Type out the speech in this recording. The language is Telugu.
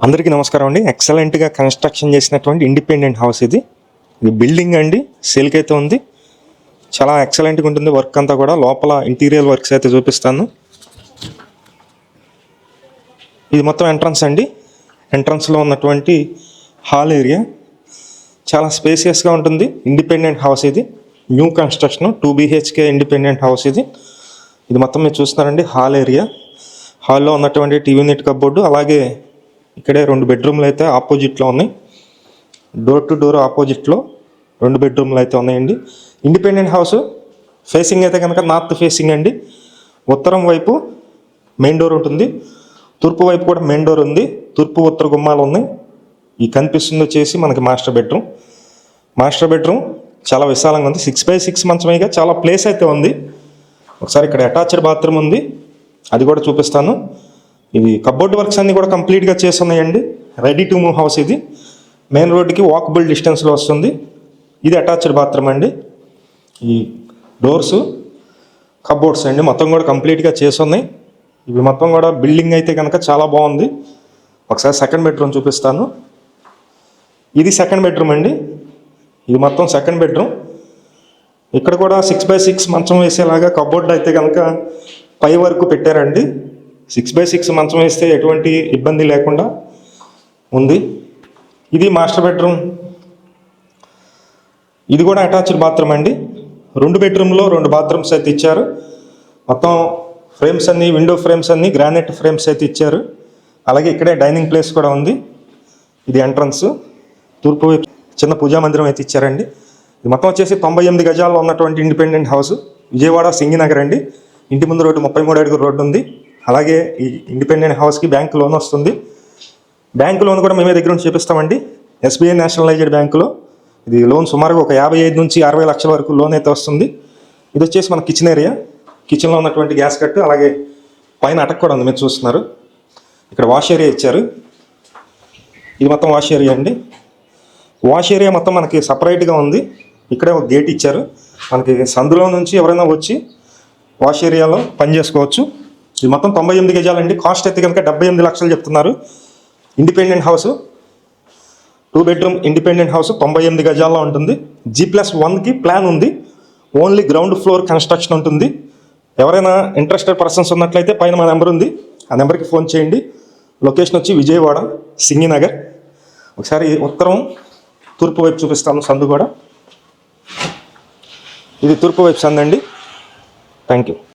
అందరికీ నమస్కారం అండి. ఎక్సలెంట్గా కన్స్ట్రక్షన్ చేసినటువంటి ఇండిపెండెంట్ హౌస్ ఇది బిల్డింగ్ అండి. సేల్కి అయితే ఉంది. చాలా ఎక్సలెంట్గా ఉంటుంది వర్క్ అంతా కూడా. లోపల ఇంటీరియర్ వర్క్స్ అయితే చూపిస్తాను. ఇది మొత్తం ఎంట్రన్స్ అండి. ఎంట్రన్స్లో ఉన్నటువంటి హాల్ ఏరియా చాలా స్పేసియస్గా ఉంటుంది. ఇండిపెండెంట్ హౌస్ ఇది, new construction 2 BHK independent house ఇది. ఇది మొత్తం మీరు చూస్తున్నారండి హాల్ ఏరియా. హాల్లో ఉన్నటువంటి టీవీ యూనిట్ కబోర్డు, అలాగే ఇక్కడే 2 బెడ్రూమ్లు అయితే ఆపోజిట్లో ఉన్నాయి. డోర్ టు డోర్ ఆపోజిట్లో 2 బెడ్రూమ్లు అయితే ఉన్నాయండి. ఇండిపెండెంట్ హౌస్ ఫేసింగ్ అయితే కనుక నార్త్ ఫేసింగ్ అండి. ఉత్తరం వైపు మెయిన్ డోర్ ఉంటుంది, తూర్పు వైపు కూడా మెయిన్ డోర్ ఉంది. తూర్పు ఉత్తర గుమ్మాలు ఉన్నాయి. ఈ కనిపిస్తుంది వచ్చేసి మనకి మాస్టర్ బెడ్రూమ్. మాస్టర్ బెడ్రూమ్ చాలా విశాలంగా ఉంది. 6x6 మంచమేగా, చాలా ప్లేస్ అయితే ఉంది. ఒకసారి ఇక్కడ అటాచ్డ్ బాత్రూమ్ ఉంది, అది కూడా చూపిస్తాను. ఇది కబోర్డ్ వర్క్స్ అన్నీ కూడా కంప్లీట్గా చేస్తున్నాయండి. రెడీ టు మూవ్ హౌస్ ఇది. మెయిన్ రోడ్డుకి వాకబుల్ డిస్టెన్స్లో వస్తుంది. ఇది అటాచ్డ్ బాత్రూమ్ అండి. ఈ డోర్స్ కబోర్డ్స్ అండి మొత్తం కూడా కంప్లీట్గా చేస్తున్నాయి. ఇవి మొత్తం కూడా బిల్డింగ్ అయితే కనుక చాలా బాగుంది. ఒకసారి సెకండ్ బెడ్రూమ్ చూపిస్తాను. ఇది సెకండ్ బెడ్రూమ్ అండి. ఇది మొత్తం సెకండ్ బెడ్రూమ్. ఇక్కడ కూడా 6x6 మంచం వేసేలాగా కబోర్డ్ అయితే కనుక పై వరకు పెట్టారండి. 6x6 మంచం వేస్తే ఎటువంటి ఇబ్బంది లేకుండా ఉంది. ఇది మాస్టర్ బెడ్రూమ్. ఇది కూడా అటాచ్డ్ బాత్రూమ్ అండి. 2 బెడ్రూమ్లో 2 బాత్రూమ్స్ అయితే ఇచ్చారు. మొత్తం ఫ్రేమ్స్ అన్నీ, విండో ఫ్రేమ్స్ అన్నీ గ్రానైట్ ఫ్రేమ్స్ అయితే ఇచ్చారు. అలాగే ఇక్కడే డైనింగ్ ప్లేస్ కూడా ఉంది. ఇది ఎంట్రన్స్. తూర్పు వైపు చిన్న పూజా మందిరం అయితే ఇచ్చారండి. ఇది మొత్తం వచ్చేసి 98 గజాల్లో ఉన్నటువంటి ఇండిపెండెంట్ హౌస్, విజయవాడ సింగినగర్ అండి. ఇంటి ముందు రోడ్డు 33 అడుగుల రోడ్డు ఉంది. అలాగే ఈ ఇండిపెండెంట్ హౌస్కి బ్యాంక్ లోన్ వస్తుంది. బ్యాంక్ లోన్ కూడా మేమే దగ్గర నుంచి చేపిస్తామండి. SBI నేషనలైజ్డ్ బ్యాంకులో ఇది లోన్ సుమారుగా ఒక 55 నుంచి 60 లక్షల వరకు లోన్ అయితే వస్తుంది. ఇది వచ్చేసి మన కిచెన్ ఏరియా. కిచెన్లో ఉన్నటువంటి గ్యాస్ కట్టు, అలాగే పైన అటక్ కూడా ఉంది, మీరు చూస్తున్నారు. ఇక్కడ వాష్ ఏరియా ఇచ్చారు. ఇది మొత్తం వాష్ ఏరియా అండి. వాష్ ఏరియా మొత్తం మనకి సపరేట్గా ఉంది. ఇక్కడే ఒక గేట్ ఇచ్చారు. మనకి సందులో నుంచి ఎవరైనా వచ్చి వాష్ ఏరియాలో పని చేసుకోవచ్చు. ఇది మొత్తం 98 గజాలండి. కాస్ట్ అయితే కనుక 78 లక్షలు చెప్తున్నారు. Independent house, 2 bedroom independent house 98 గజాల్లో ఉంటుంది. G+1కి ప్లాన్ ఉంది. ఓన్లీ గ్రౌండ్ ఫ్లోర్ కన్స్ట్రక్షన్ ఉంటుంది. ఎవరైనా ఇంట్రెస్టెడ్ పర్సన్స్ ఉన్నట్లయితే పైన మా నెంబర్ ఉంది, ఆ నెంబర్కి ఫోన్ చేయండి. లొకేషన్ వచ్చి విజయవాడ సింగినగర్. ఒకసారి ఉత్తరం తూర్పు వైపు చూపిస్తాను సందు కూడా. ఇది తూర్పు వైపు సందు అండి. Thank you.